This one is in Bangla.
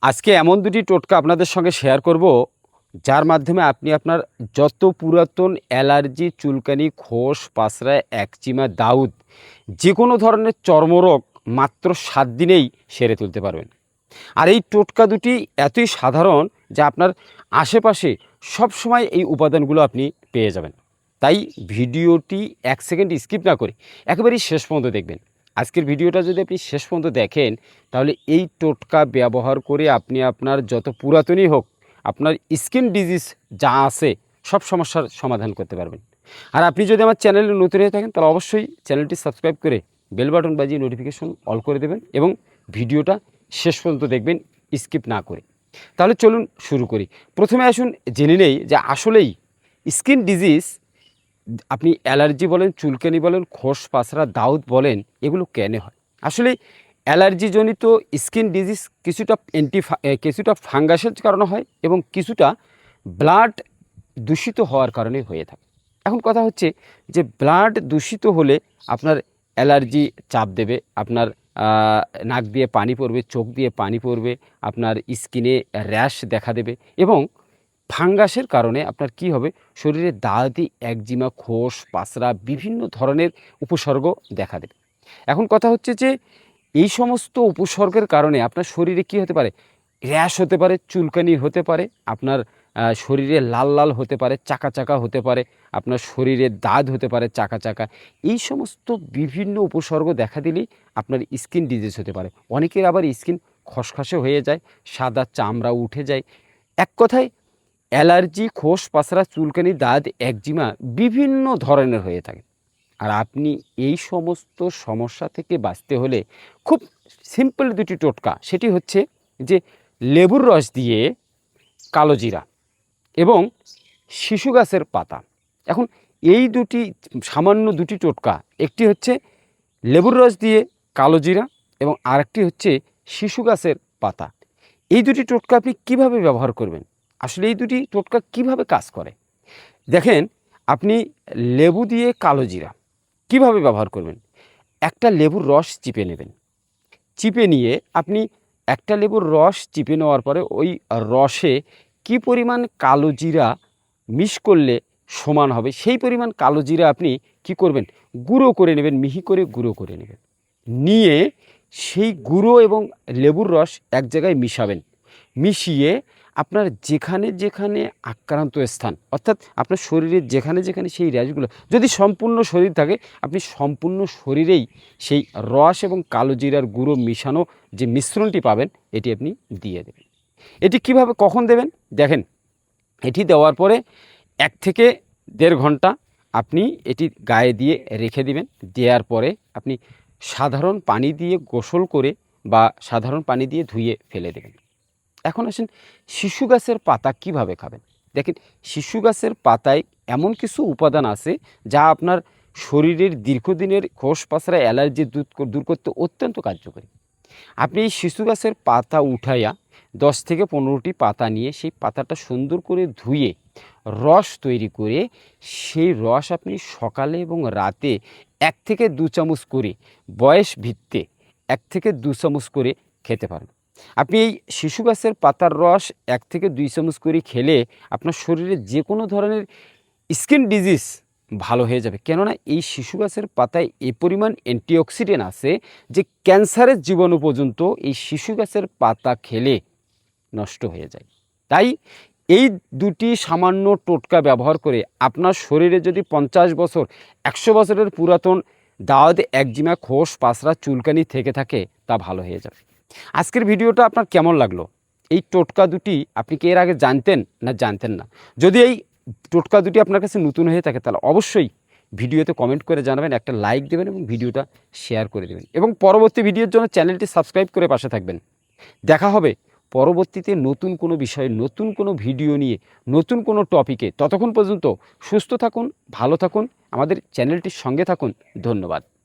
আজকে এমন দুটি টোটকা আপনাদের সঙ্গে শেয়ার করব, যার মাধ্যমে আপনি আপনার যত পুরাতন অ্যালার্জি, চুলকানি, খোস, পাছরা, একজিমা, দাউদ যে কোনো ধরনের চর্মরোগ মাত্র 7 দিনেই সেরে তুলতে পারবেন। আর এই টোটকা দুটি এতই সাধারণ যে আপনার আশেপাশে সবসময় এই উপাদানগুলো আপনি পেয়ে যাবেন। তাই ভিডিওটি 1 সেকেন্ড স্কিপ না করে একেবারেই শেষ পর্যন্ত দেখবেন। আজকের ভিডিওটা যদি আপনি শেষ পর্যন্ত দেখেন, তাহলে এই টোটকা ব্যবহার করে আপনি আপনার যত পুরাতনই হোক, আপনার স্কিন ডিজিজ যা আছে সব সমস্যার সমাধান করতে পারবেন। আর আপনি যদি আমার চ্যানেলে নতুন হয়ে থাকেন, তাহলে অবশ্যই চ্যানেলটি সাবস্ক্রাইব করে বেল বাটন বাজিয়ে নোটিফিকেশন অল করে দেবেন এবং ভিডিওটা শেষ পর্যন্ত দেখবেন স্কিপ না করে। তাহলে চলুন শুরু করি। প্রথমে আসুন জেনে নেই যে আসলেই স্কিন ডিজিজ, আপনি অ্যালার্জি বলেন, চুলকানি বলেন, খোস, পাছরা, দাউদ বলেন, এগুলো কেন হয়? আসলে অ্যালার্জিজনিত স্কিন ডিজিজ কিছুটা ফাঙ্গাসের কারণে হয় এবং কিছুটা ব্লাড দূষিত হওয়ার কারণে হয়ে থাকে। এখন কথা হচ্ছে যে ব্লাড দূষিত হলে আপনার অ্যালার্জি চাপ দেবে, আপনার নাক দিয়ে পানি পড়বে, চোখ দিয়ে পানি পড়বে, আপনার স্কিনে র্যাশ দেখা দেবে এবং ফাঙ্গাসের কারণে আপনার কি হবে, শরীরে দাঁতি, একজিমা, খোস, পাছরা বিভিন্ন ধরনের উপসর্গ দেখা দেবে। এখন কথা হচ্ছে যে এই সমস্ত উপসর্গের কারণে আপনার শরীরে কি হতে পারে, র্যাশ হতে পারে, চুলকানি হতে পারে, আপনার শরীরে লাল লাল হতে পারে, চাকা চাকা হতে পারে, আপনার শরীরে দাগ হতে পারে চাকা চাকা। এই সমস্ত বিভিন্ন উপসর্গ দেখা দিলেই আপনার স্কিন ডিজিজ হতে পারে। অনেকের আবার স্কিন খসখসে হয়ে যায়, সাদা চামড়া উঠে যায়। এক কথায় অ্যালার্জি, খোস, পাছরা, চুলকানি, দাঁত, একজিমা বিভিন্ন ধরনের হয়ে থাকে। আর আপনি এই সমস্ত সমস্যা থেকে বাঁচতে হলে খুব সিম্পল দুটি টোটকা, সেটি হচ্ছে যে লেবুর রস দিয়ে কালোজিরা এবং শিশু গাছের পাতা। এখন এই সামান্য দুটি টোটকা, একটি হচ্ছে লেবুর রস দিয়ে কালোজিরা এবং আরেকটি হচ্ছে শিশু গাছের পাতা। এই দুটি টোটকা আপনি কীভাবে ব্যবহার করবেন, আসলে এই দুটি টোটকা কিভাবে কাজ করে দেখেন। আপনি লেবু দিয়ে কালোজিরা কিভাবে ব্যবহার করবেন, একটা লেবুর রস চিপে নেবেন। চিপে নিয়ে আপনি একটা লেবুর রস চিপে নেওয়ার পরে ওই রসে কি পরিমাণ কালোজিরা মিশ করলে সমান হবে, সেই পরিমাণ কালোজিরা আপনি কি করবেন, গুঁড়ো করে নেবেন, মিহি করে গুঁড়ো করে নেবেন। নিয়ে সেই গুঁড়ো এবং লেবুর রস এক জায়গায় মিশাবেন। মিশিয়ে আপনার যেখানে যেখানে আক্রান্ত স্থান, অর্থাৎ আপনার শরীরের যেখানে যেখানে সেই র্যাশগুলো, যদি সম্পূর্ণ শরীর থাকে, আপনি সম্পূর্ণ শরীরেই সেই রস এবং কালোজিরার গুঁড়ো মিশানো যে মিশ্রণটি পাবেন, এটি আপনি দিয়ে দেবেন। এটি কিভাবে, কখন দেবেন দেখেন। এটি দেওয়ার পরে 1 থেকে 1.5 ঘন্টা আপনি এটি গায়ে দিয়ে রেখে দিবেন। দেওয়ার পরে আপনি সাধারণ পানি দিয়ে গোসল করে বা সাধারণ পানি দিয়ে ধুয়ে ফেলে দেবেন। এখন আসেন শিশু গাছের পাতা কিভাবে খাবেন। দেখেন, শিশু গাছের পাতায় এমন কিছু উপাদান আছে যা আপনার শরীরের দীর্ঘদিনের খোস, পাছরা, অ্যালার্জি দূর করতে অত্যন্ত কার্যকরী। আপনি এই শিশু গাছের পাতা উঠাইয়া 10 থেকে 15টি পাতা নিয়ে সেই পাতাটা সুন্দর করে ধুয়ে রস তৈরি করে সেই রস আপনি সকালে এবং রাতে 1 থেকে 2 চামচ করে বয়স ভিত্তিতে 1 থেকে 2 চামচ করে খেতে পারেন। আপনি এই শিশু গাছের পাতার রস 1 থেকে 2 চামচ করে খেলে আপনার শরীরে যে কোনো ধরনের স্কিন ডিজিজ ভালো হয়ে যাবে। কেননা এই শিশু গাছের পাতায় এ পরিমাণ অ্যান্টিঅক্সিডেন্ট আছে যে ক্যান্সারের জীবাণু পর্যন্ত এই শিশু গাছের পাতা খেলে নষ্ট হয়ে যায়। তাই এই দুটি সামান্য টোটকা ব্যবহার করে আপনার শরীরে যদি 50 বছর, 100 বছরের পুরাতন দাঁত, একজিমা, খোস, পাছরা, চুলকানি থেকে থাকে, তা ভালো হয়ে যাবে। আজকের ভিডিওটা আপনার কেমন লাগলো? এই টোটকা দুটি আপনি কি এর আগে জানতেন না জানতেন না? যদি এই টোটকা দুটি আপনার কাছে নতুন হয়ে থাকে, তাহলে অবশ্যই ভিডিওতে কমেন্ট করে জানাবেন, একটা লাইক দেবেন এবং ভিডিওটা শেয়ার করে দেবেন এবং পরবর্তী ভিডিওর জন্য চ্যানেলটি সাবস্ক্রাইব করে পাশে থাকবেন। দেখা হবে পরবর্তীতে নতুন কোনো বিষয়ে, নতুন কোনো ভিডিও নিয়ে, নতুন কোনো টপিকে। ততক্ষণ পর্যন্ত সুস্থ থাকুন, ভালো থাকুন, আমাদের চ্যানেলটির সঙ্গে থাকুন। ধন্যবাদ।